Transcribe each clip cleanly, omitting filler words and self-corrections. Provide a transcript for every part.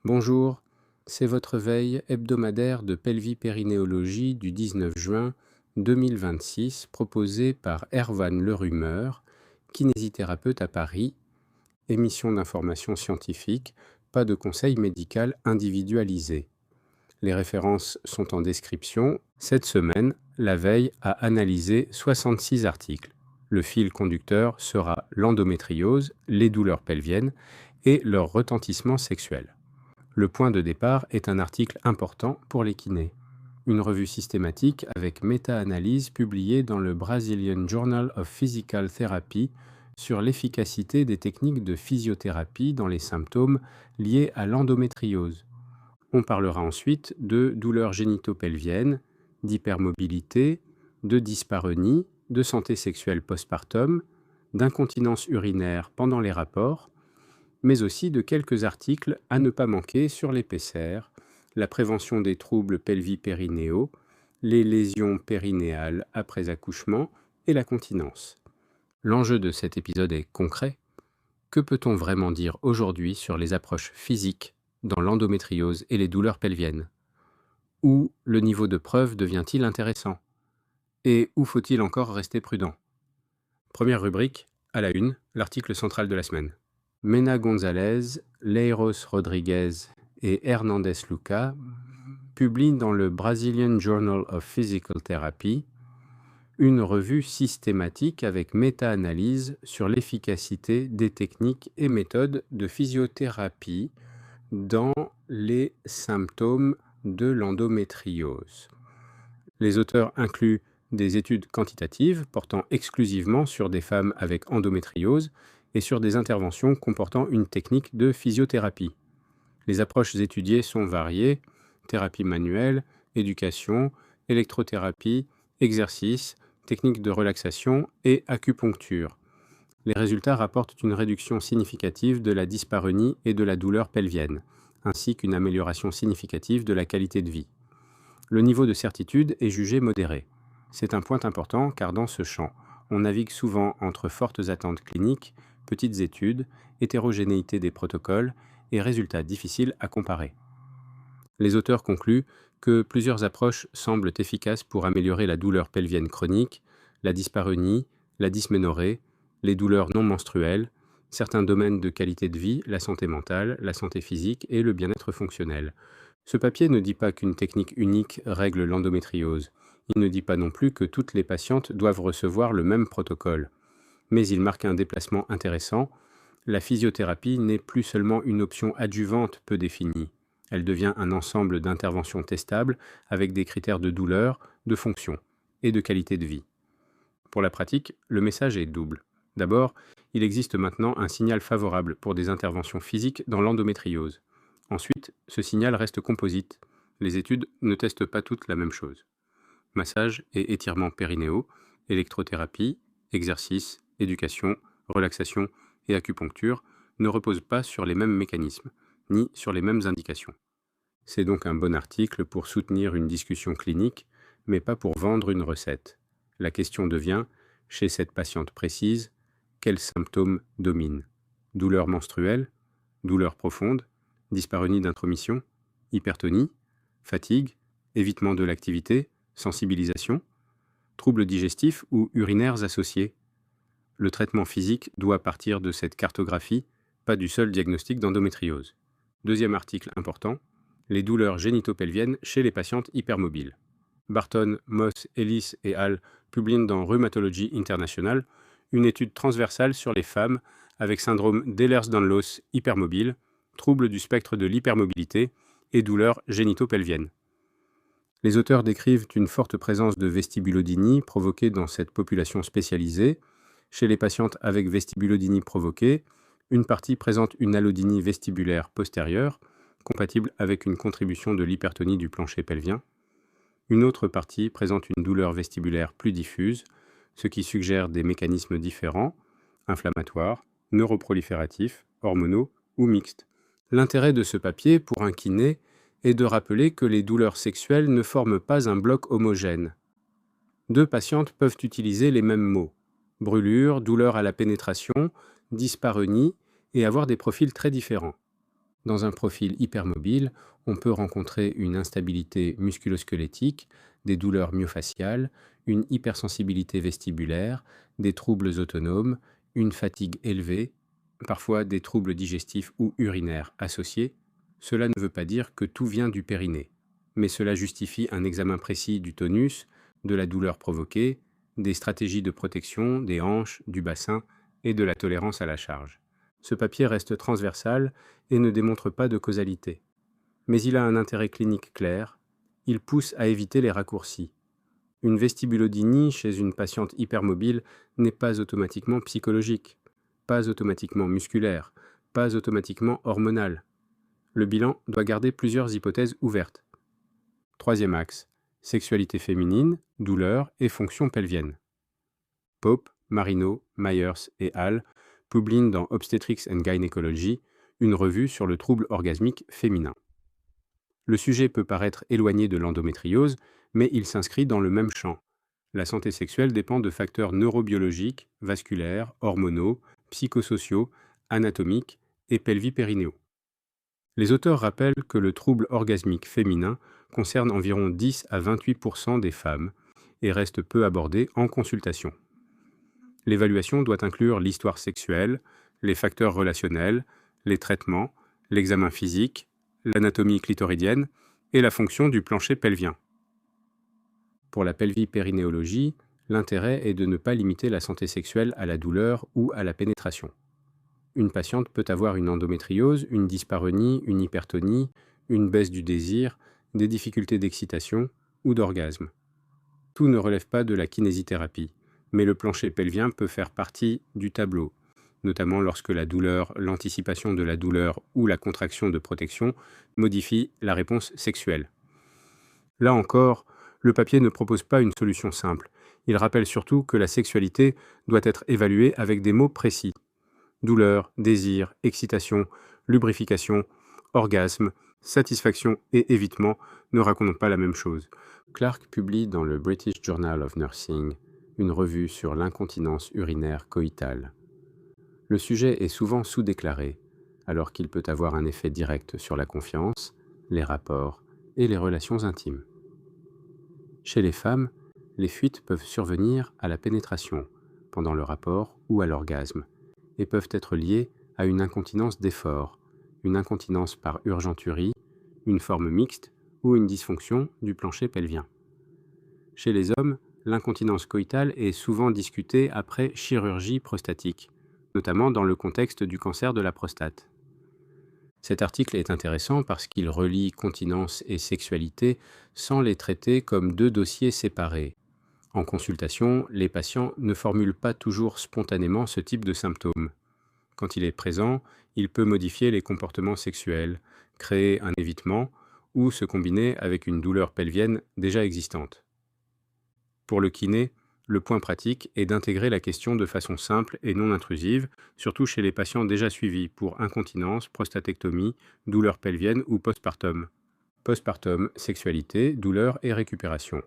Bonjour, c'est votre veille hebdomadaire de pelvipérinéologie du 19 juin 2026 proposée par Erwan Lerumeur, kinésithérapeute à Paris, émission d'information scientifique, pas de conseil médical individualisé. Les références sont en description. Cette semaine, la veille a analysé 66 articles. Le fil conducteur sera l'endométriose, les douleurs pelviennes et leur retentissement sexuel. Le point de départ est un article important pour les kinés. Une revue systématique avec méta-analyse publiée dans le Brazilian Journal of Physical Therapy sur l'efficacité des techniques de physiothérapie dans les symptômes liés à l'endométriose. On parlera ensuite de douleurs génitopelviennes, d'hypermobilité, de dyspareunie, de santé sexuelle postpartum, d'incontinence urinaire pendant les rapports, mais aussi de quelques articles à ne pas manquer sur les PCR, la prévention des troubles pelvipérinéaux, les lésions périnéales après accouchement et la continence. L'enjeu de cet épisode est concret. Que peut-on vraiment dire aujourd'hui sur les approches physiques dans l'endométriose et les douleurs pelviennes? Où le niveau de preuve devient-il intéressant? Et où faut-il encore rester prudent? Première rubrique, à la une, l'article central de la semaine. Mena González, Leiros Rodriguez et Hernandez Luca publient dans le Brazilian Journal of Physical Therapy une revue systématique avec méta-analyse sur l'efficacité des techniques et méthodes de physiothérapie dans les symptômes de l'endométriose. Les auteurs incluent des études quantitatives portant exclusivement sur des femmes avec endométriose et sur des interventions comportant une technique de physiothérapie. Les approches étudiées sont variées: thérapie manuelle, éducation, électrothérapie, exercice, technique de relaxation et acupuncture. Les résultats rapportent une réduction significative de la dyspareunie et de la douleur pelvienne, ainsi qu'une amélioration significative de la qualité de vie. Le niveau de certitude est jugé modéré. C'est un point important car dans ce champ, on navigue souvent entre fortes attentes cliniques, petites études, hétérogénéité des protocoles et résultats difficiles à comparer. Les auteurs concluent que plusieurs approches semblent efficaces pour améliorer la douleur pelvienne chronique, la dyspareunie, la dysménorrhée, les douleurs non menstruelles, certains domaines de qualité de vie, la santé mentale, la santé physique et le bien-être fonctionnel. Ce papier ne dit pas qu'une technique unique règle l'endométriose. Il ne dit pas non plus que toutes les patientes doivent recevoir le même protocole. Mais il marque un déplacement intéressant. La physiothérapie n'est plus seulement une option adjuvante peu définie. Elle devient un ensemble d'interventions testables avec des critères de douleur, de fonction et de qualité de vie. Pour la pratique, le message est double. D'abord, il existe maintenant un signal favorable pour des interventions physiques dans l'endométriose. Ensuite, ce signal reste composite. Les études ne testent pas toutes la même chose. Massage et étirement périnéaux, électrothérapie, exercice, éducation, relaxation et acupuncture ne reposent pas sur les mêmes mécanismes, ni sur les mêmes indications. C'est donc un bon article pour soutenir une discussion clinique, mais pas pour vendre une recette. La question devient, chez cette patiente précise, quels symptômes dominent? Douleur menstruelle, douleur profonde, dyspareunie d'intromission, hypertonie, fatigue, évitement de l'activité, sensibilisation, troubles digestifs ou urinaires associés. Le traitement physique doit partir de cette cartographie, pas du seul diagnostic d'endométriose. Deuxième article important, les douleurs génitopelviennes chez les patientes hypermobiles. Barton, Moss, Ellis et al. Publient dans Rheumatology International une étude transversale sur les femmes avec syndrome d'Ehlers-Danlos hypermobile, troubles du spectre de l'hypermobilité et douleurs génitopelviennes. Les auteurs décrivent une forte présence de vestibulodynie provoquée dans cette population spécialisée. Chez les patientes avec vestibulodynie provoquée, une partie présente une allodynie vestibulaire postérieure, compatible avec une contribution de l'hypertonie du plancher pelvien. Une autre partie présente une douleur vestibulaire plus diffuse, ce qui suggère des mécanismes différents, inflammatoires, neuroprolifératifs, hormonaux ou mixtes. L'intérêt de ce papier pour un kiné est de rappeler que les douleurs sexuelles ne forment pas un bloc homogène. Deux patientes peuvent utiliser les mêmes mots: brûlure, douleur à la pénétration, dyspareunie, et avoir des profils très différents. Dans un profil hypermobile, on peut rencontrer une instabilité musculo-squelettique, des douleurs myofaciales, une hypersensibilité vestibulaire, des troubles autonomes, une fatigue élevée, parfois des troubles digestifs ou urinaires associés. Cela ne veut pas dire que tout vient du périnée, mais cela justifie un examen précis du tonus, de la douleur provoquée, des stratégies de protection des hanches, du bassin et de la tolérance à la charge. Ce papier reste transversal et ne démontre pas de causalité. Mais il a un intérêt clinique clair, il pousse à éviter les raccourcis. Une vestibulodynie chez une patiente hypermobile n'est pas automatiquement psychologique, pas automatiquement musculaire, pas automatiquement hormonale. Le bilan doit garder plusieurs hypothèses ouvertes. Troisième axe, sexualité féminine, douleur et fonction pelvienne. Pope, Marino, Myers et Hall publient dans Obstetrics and Gynecology une revue sur le trouble orgasmique féminin. Le sujet peut paraître éloigné de l'endométriose, mais il s'inscrit dans le même champ. La santé sexuelle dépend de facteurs neurobiologiques, vasculaires, hormonaux, psychosociaux, anatomiques et pelvipérinéaux. Les auteurs rappellent que le trouble orgasmique féminin concerne environ 10 à 28% des femmes et reste peu abordé en consultation. L'évaluation doit inclure l'histoire sexuelle, les facteurs relationnels, les traitements, l'examen physique, l'anatomie clitoridienne et la fonction du plancher pelvien. Pour la pelvipérinéologie, l'intérêt est de ne pas limiter la santé sexuelle à la douleur ou à la pénétration. Une patiente peut avoir une endométriose, une dyspareunie, une hypertonie, une baisse du désir, des difficultés d'excitation ou d'orgasme. Tout ne relève pas de la kinésithérapie, mais le plancher pelvien peut faire partie du tableau, notamment lorsque la douleur, l'anticipation de la douleur ou la contraction de protection modifie la réponse sexuelle. Là encore, le papier ne propose pas une solution simple. Il rappelle surtout que la sexualité doit être évaluée avec des mots précis. Douleur, désir, excitation, lubrification, orgasme, satisfaction et évitement ne racontent pas la même chose. Clark publie dans le British Journal of Nursing une revue sur l'incontinence urinaire coïtale. Le sujet est souvent sous-déclaré, alors qu'il peut avoir un effet direct sur la confiance, les rapports et les relations intimes. Chez les femmes, les fuites peuvent survenir à la pénétration, pendant le rapport ou à l'orgasme, et peuvent être liées à une incontinence d'effort, une incontinence par urgenturie, une forme mixte ou une dysfonction du plancher pelvien. Chez les hommes, l'incontinence coïtale est souvent discutée après chirurgie prostatique, notamment dans le contexte du cancer de la prostate. Cet article est intéressant parce qu'il relie continence et sexualité sans les traiter comme deux dossiers séparés. En consultation, les patients ne formulent pas toujours spontanément ce type de symptômes. Quand il est présent, il peut modifier les comportements sexuels, créer un évitement ou se combiner avec une douleur pelvienne déjà existante. Pour le kiné, le point pratique est d'intégrer la question de façon simple et non intrusive, surtout chez les patients déjà suivis pour incontinence, prostatectomie, douleur pelvienne ou postpartum. Postpartum, sexualité, douleur et récupération.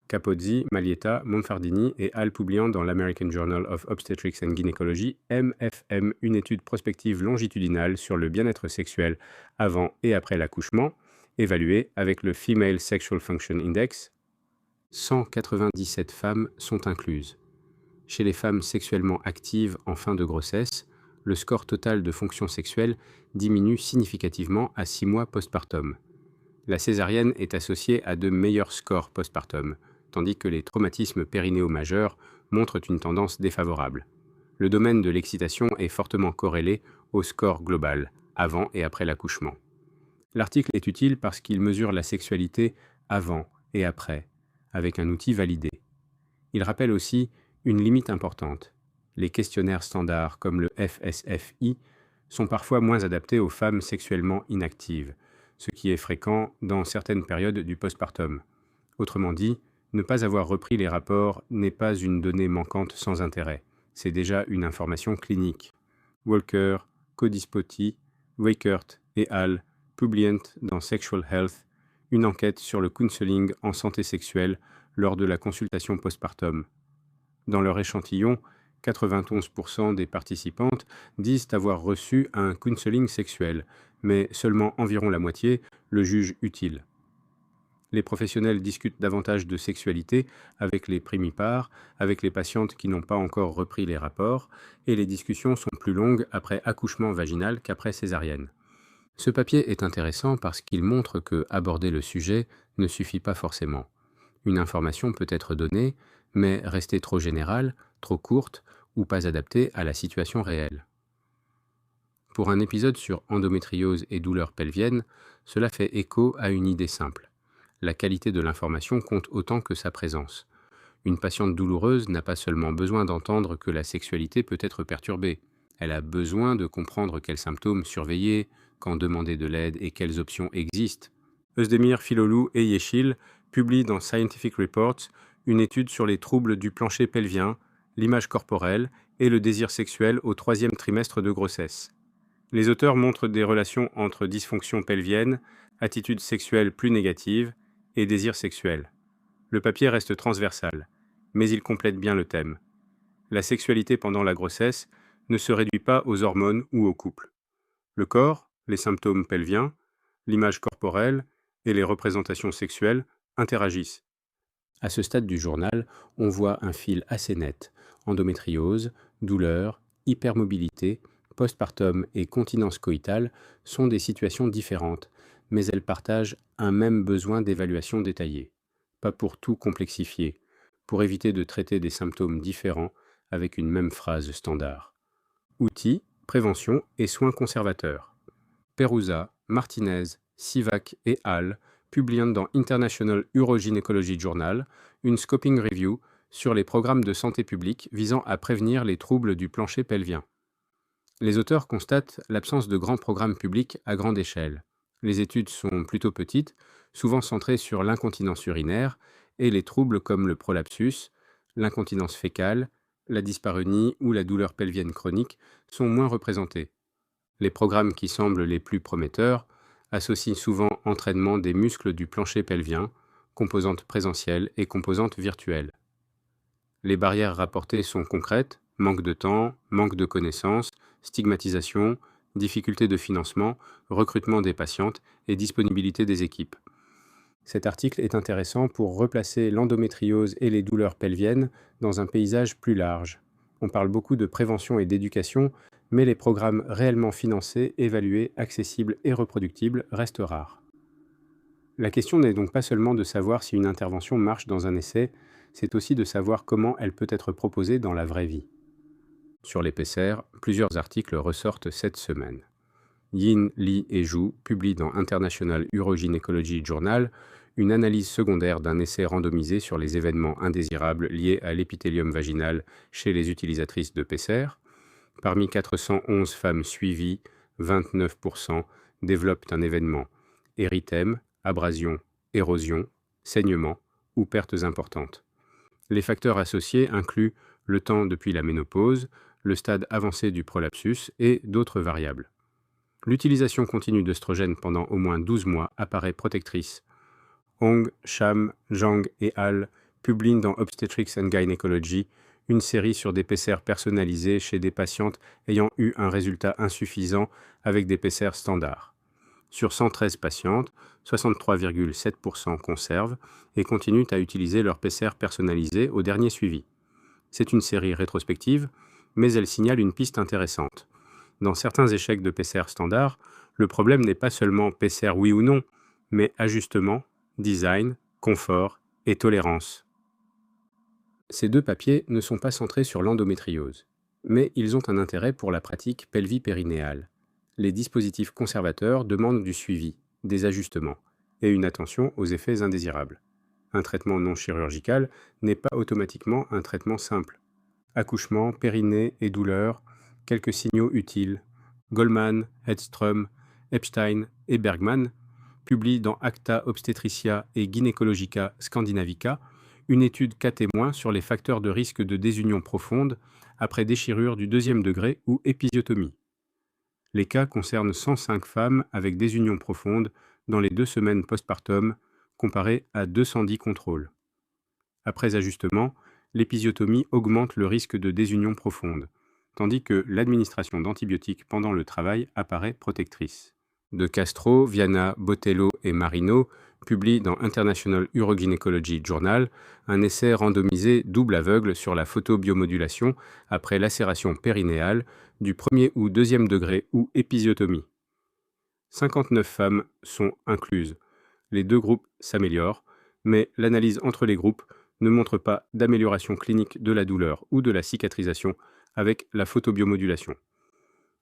Capozzi, Malietta, Monfardini et Hall publiant dans l'American Journal of Obstetrics and Gynecology, MFM, une étude prospective longitudinale sur le bien-être sexuel avant et après l'accouchement, évaluée avec le Female Sexual Function Index. 197 femmes sont incluses. Chez les femmes sexuellement actives en fin de grossesse, le score total de fonction sexuelle diminue significativement à 6 mois postpartum. La césarienne est associée à de meilleurs scores postpartum, tandis que les traumatismes périnéaux majeurs montrent une tendance défavorable. Le domaine de l'excitation est fortement corrélé au score global, avant et après l'accouchement. L'article est utile parce qu'il mesure la sexualité avant et après, avec un outil validé. Il rappelle aussi une limite importante. Les questionnaires standards comme le FSFI sont parfois moins adaptés aux femmes sexuellement inactives, ce qui est fréquent dans certaines périodes du postpartum. Autrement dit, ne pas avoir repris les rapports n'est pas une donnée manquante sans intérêt, c'est déjà une information clinique. Walker, Codispoti, Weikert et Hall publient dans Sexual Health une enquête sur le counseling en santé sexuelle lors de la consultation postpartum. Dans leur échantillon, 91% des participantes disent avoir reçu un counseling sexuel, mais seulement environ la moitié le jugent utile. Les professionnels discutent davantage de sexualité avec les primipares, avec les patientes qui n'ont pas encore repris les rapports, et les discussions sont plus longues après accouchement vaginal qu'après césarienne. Ce papier est intéressant parce qu'il montre que aborder le sujet ne suffit pas forcément. Une information peut être donnée, mais rester trop générale, trop courte ou pas adaptée à la situation réelle. Pour un épisode sur endométriose et douleurs pelviennes, cela fait écho à une idée simple. La qualité de l'information compte autant que sa présence. Une patiente douloureuse n'a pas seulement besoin d'entendre que la sexualité peut être perturbée, elle a besoin de comprendre quels symptômes surveiller, quand demander de l'aide et quelles options existent. Özdemir Filolou et Yeşil publient dans Scientific Reports une étude sur les troubles du plancher pelvien, l'image corporelle et le désir sexuel au 3e trimestre de grossesse. Les auteurs montrent des relations entre dysfonction pelvienne, attitude sexuelle plus négative et désir sexuel. Le papier reste transversal, mais il complète bien le thème. La sexualité pendant la grossesse ne se réduit pas aux hormones ou au couple. Le corps, les symptômes pelviens, l'image corporelle et les représentations sexuelles interagissent. À ce stade du journal, on voit un fil assez net. Endométriose, douleur, hypermobilité, postpartum et continence coïtale sont des situations différentes, mais elles partagent un même besoin d'évaluation détaillée. Pas pour tout complexifier, pour éviter de traiter des symptômes différents avec une même phrase standard. Outils, prévention et soins conservateurs. Perusa, Martinez, Sivak et Hall publient dans International Urogynecology Journal une scoping review sur les programmes de santé publique visant à prévenir les troubles du plancher pelvien. Les auteurs constatent l'absence de grands programmes publics à grande échelle. Les études sont plutôt petites, souvent centrées sur l'incontinence urinaire et les troubles comme le prolapsus, l'incontinence fécale, la dyspareunie ou la douleur pelvienne chronique sont moins représentés. Les programmes qui semblent les plus prometteurs associent souvent entraînement des muscles du plancher pelvien, composantes présentielles et composantes virtuelles. Les barrières rapportées sont concrètes: manque de temps, manque de connaissances, stigmatisation, difficulté de financement, recrutement des patientes et disponibilité des équipes. Cet article est intéressant pour replacer l'endométriose et les douleurs pelviennes dans un paysage plus large. On parle beaucoup de prévention et d'éducation, mais les programmes réellement financés, évalués, accessibles et reproductibles restent rares. La question n'est donc pas seulement de savoir si une intervention marche dans un essai, c'est aussi de savoir comment elle peut être proposée dans la vraie vie. Sur l'épaisseur, plusieurs articles ressortent cette semaine. Yin, Li et Zhu publient dans International Urogynecology Journal une analyse secondaire d'un essai randomisé sur les événements indésirables liés à l'épithélium vaginal chez les utilisatrices de Pesser. Parmi 411 femmes suivies, 29% développent un événement érythème, abrasion, érosion, saignement ou pertes importantes. Les facteurs associés incluent le temps depuis la ménopause, le stade avancé du prolapsus et d'autres variables. L'utilisation continue d'œstrogènes pendant au moins 12 mois apparaît protectrice. Hong, Sham, Zhang et Hall publient dans Obstetrics and Gynecology une série sur des PCR personnalisés chez des patientes ayant eu un résultat insuffisant avec des PCR standards. Sur 113 patientes, 63,7% conservent et continuent à utiliser leur PCR personnalisé au dernier suivi. C'est une série rétrospective, mais elle signale une piste intéressante. Dans certains échecs de PCR standard, le problème n'est pas seulement PCR oui ou non, mais ajustement, design, confort et tolérance. Ces deux papiers ne sont pas centrés sur l'endométriose, mais ils ont un intérêt pour la pratique pelvipérinéale. Les dispositifs conservateurs demandent du suivi, des ajustements et une attention aux effets indésirables. Un traitement non chirurgical n'est pas automatiquement un traitement simple. Accouchement, périnée et douleur, quelques signaux utiles. Goldman, Hedström, Epstein et Bergman publient dans Acta Obstetricia et Gynecologica Scandinavica une étude cas témoin sur les facteurs de risque de désunion profonde après déchirure du 2e degré ou épisiotomie. Les cas concernent 105 femmes avec désunion profonde dans les 2 semaines postpartum, comparé à 210 contrôles. Après ajustement, l'épisiotomie augmente le risque de désunion profonde, tandis que l'administration d'antibiotiques pendant le travail apparaît protectrice. De Castro, Viana, Botello et Marino publient dans International Urogynecology Journal un essai randomisé double aveugle sur la photobiomodulation après lacération périnéale du premier ou deuxième degré ou épisiotomie. 59 femmes sont incluses. Les deux groupes s'améliorent, mais l'analyse entre les groupes ne montre pas d'amélioration clinique de la douleur ou de la cicatrisation avec la photobiomodulation.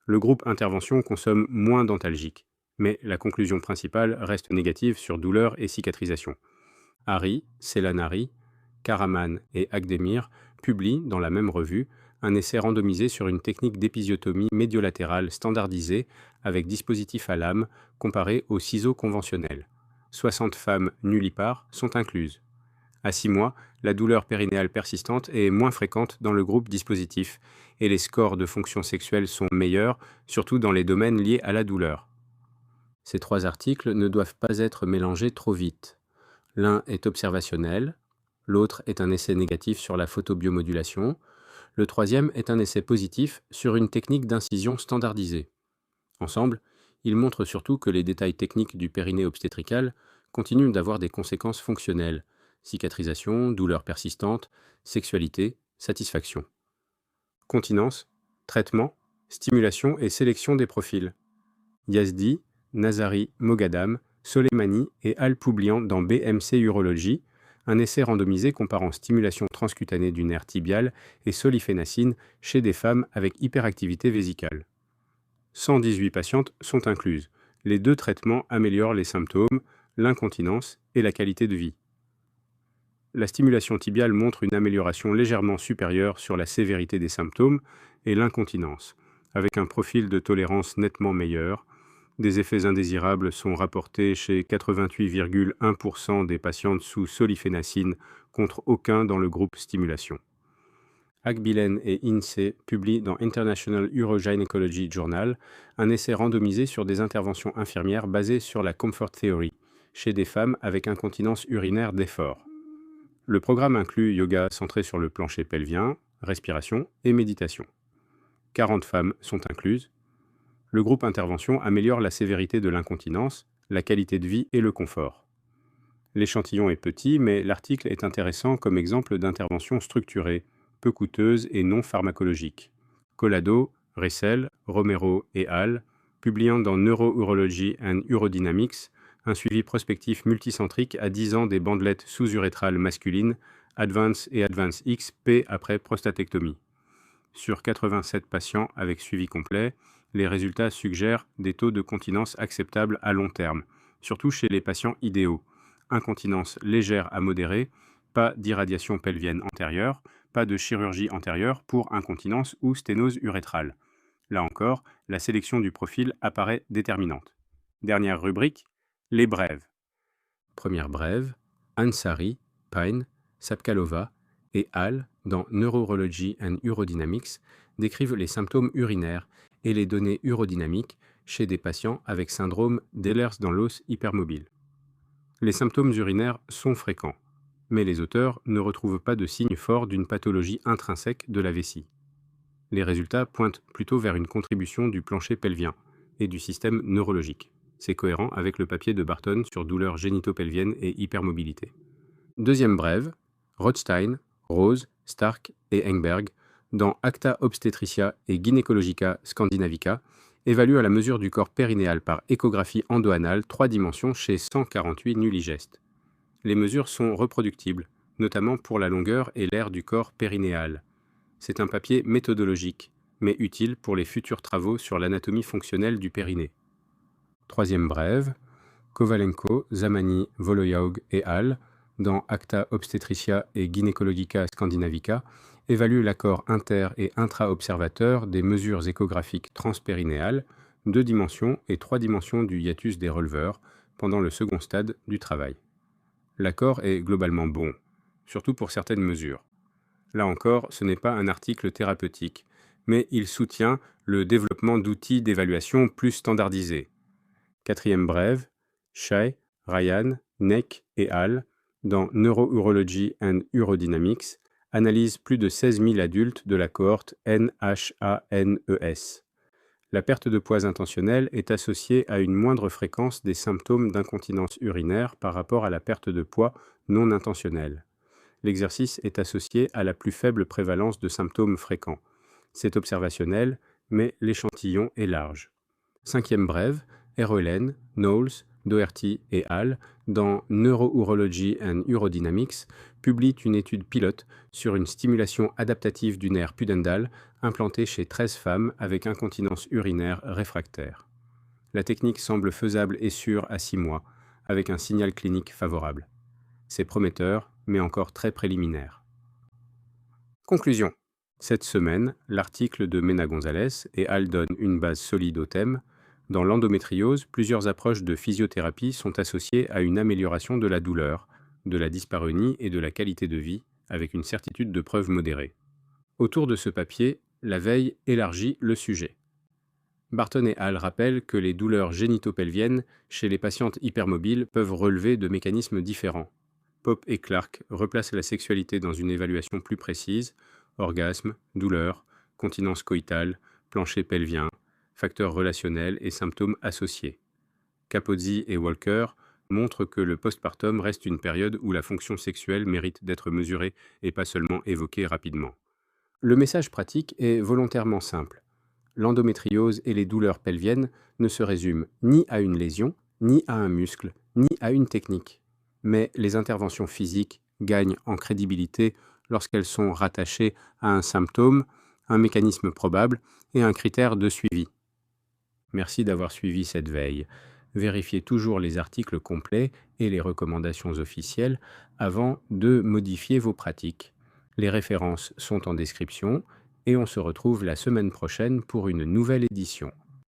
Le groupe intervention consomme moins d'antalgiques, mais la conclusion principale reste négative sur douleur et cicatrisation. Hari, Selanari, Karaman et Agdemir publient dans la même revue un essai randomisé sur une technique d'épisiotomie médiolatérale standardisée avec dispositif à lame comparé aux ciseaux conventionnels. 60 femmes nullipares sont incluses. À 6 mois, la douleur périnéale persistante est moins fréquente dans le groupe dispositif et les scores de fonction sexuelle sont meilleurs, surtout dans les domaines liés à la douleur. Ces 3 articles ne doivent pas être mélangés trop vite. L'un est observationnel, l'autre est un essai négatif sur la photobiomodulation, le troisième est un essai positif sur une technique d'incision standardisée. Ensemble, ils montrent surtout que les détails techniques du périnée obstétrical continuent d'avoir des conséquences fonctionnelles: cicatrisation, douleur persistante, sexualité, satisfaction. Continence, traitement, stimulation et sélection des profils. Yazdi, Nazari, Moghadam, Soleimani et Al-Poublian dans BMC Urologie, un essai randomisé comparant stimulation transcutanée du nerf tibial et solifénacine chez des femmes avec hyperactivité vésicale. 118 patientes sont incluses. Les 2 traitements améliorent les symptômes, l'incontinence et la qualité de vie. La stimulation tibiale montre une amélioration légèrement supérieure sur la sévérité des symptômes et l'incontinence, avec un profil de tolérance nettement meilleur. Des effets indésirables sont rapportés chez 88,1% des patientes sous solifénacine contre aucun dans le groupe stimulation. Akbilen et Ince publient dans International Urogynecology Journal un essai randomisé sur des interventions infirmières basées sur la Comfort Theory chez des femmes avec incontinence urinaire d'effort. Le programme inclut yoga centré sur le plancher pelvien, respiration et méditation. 40 femmes sont incluses. Le groupe intervention améliore la sévérité de l'incontinence, la qualité de vie et le confort. L'échantillon est petit, mais l'article est intéressant comme exemple d'intervention structurée, peu coûteuse et non pharmacologique. Collado, Ressel, Romero et Al, publiant dans Neurourology and Urodynamics, un suivi prospectif multicentrique à 10 ans des bandelettes sous-urétrales masculines, Advance et Advance XP après prostatectomie. Sur 87 patients avec suivi complet, les résultats suggèrent des taux de continence acceptables à long terme, surtout chez les patients idéaux. Incontinence légère à modérée, pas d'irradiation pelvienne antérieure, pas de chirurgie antérieure pour incontinence ou sténose urétrale. Là encore, la sélection du profil apparaît déterminante. Dernière rubrique, les brèves. Première brève, Ansari, Pine, Sapkalova et Hall, dans Neurology and Urodynamics, décrivent les symptômes urinaires et les données urodynamiques chez des patients avec syndrome d'Ehlers dans l'os hypermobile. Les symptômes urinaires sont fréquents, mais les auteurs ne retrouvent pas de signes forts d'une pathologie intrinsèque de la vessie. Les résultats pointent plutôt vers une contribution du plancher pelvien et du système neurologique. C'est cohérent avec le papier de Barton sur douleurs génitopelviennes et hypermobilité. Deuxième brève, Rothstein, Rose, Stark et Engberg, dans Acta Obstetricia et Gynecologica Scandinavica, évaluent à la mesure du corps périnéal par échographie endoanale 3 dimensions chez 148 nulligestes. Les mesures sont reproductibles, notamment pour la longueur et l'aire du corps périnéal. C'est un papier méthodologique, mais utile pour les futurs travaux sur l'anatomie fonctionnelle du périnée. Troisième brève, Kovalenko, Zamani, Voloyaug et al., dans Acta Obstetricia et Gynecologica Scandinavica, évaluent l'accord inter- et intra-observateur des mesures échographiques transpérinéales, 2 dimensions et 3 dimensions du hiatus des releveurs, pendant le second stade du travail. L'accord est globalement bon, surtout pour certaines mesures. Là encore, ce n'est pas un article thérapeutique, mais il soutient le développement d'outils d'évaluation plus standardisés. Quatrième brève, Shai, Ryan, Neck et al., dans Neurourology and Urodynamics, analyse plus de 16 000 adultes de la cohorte NHANES. La perte de poids intentionnelle est associée à une moindre fréquence des symptômes d'incontinence urinaire par rapport à la perte de poids non intentionnelle. L'exercice est associé à la plus faible prévalence de symptômes fréquents. C'est observationnel, mais l'échantillon est large. Cinquième brève, Erhelen, Knowles, Doherty et al., dans Neurourology and Urodynamics, publient une étude pilote sur une stimulation adaptative du nerf pudendal implantée chez 13 femmes avec incontinence urinaire réfractaire. La technique semble faisable et sûre à 6 mois, avec un signal clinique favorable. C'est prometteur, mais encore très préliminaire. Conclusion. Cette semaine, l'article de Mena Gonzalez et al. Donne une base solide au thème. Dans l'endométriose, plusieurs approches de physiothérapie sont associées à une amélioration de la douleur, de la dyspareunie et de la qualité de vie, avec une certitude de preuve modérée. Autour de ce papier, la veille élargit le sujet. Barton et al. Rappellent que les douleurs génitopelviennes chez les patientes hypermobiles peuvent relever de mécanismes différents. Pope et Clark replacent la sexualité dans une évaluation plus précise: orgasme, douleur, continence coïtale, plancher pelvien, facteurs relationnels et symptômes associés. Capozzi et Walker montrent que le postpartum reste une période où la fonction sexuelle mérite d'être mesurée et pas seulement évoquée rapidement. Le message pratique est volontairement simple. L'endométriose et les douleurs pelviennes ne se résument ni à une lésion, ni à un muscle, ni à une technique. Mais les interventions physiques gagnent en crédibilité lorsqu'elles sont rattachées à un symptôme, un mécanisme probable et un critère de suivi. Merci d'avoir suivi cette veille. Vérifiez toujours les articles complets et les recommandations officielles avant de modifier vos pratiques. Les références sont en description et on se retrouve la semaine prochaine pour une nouvelle édition.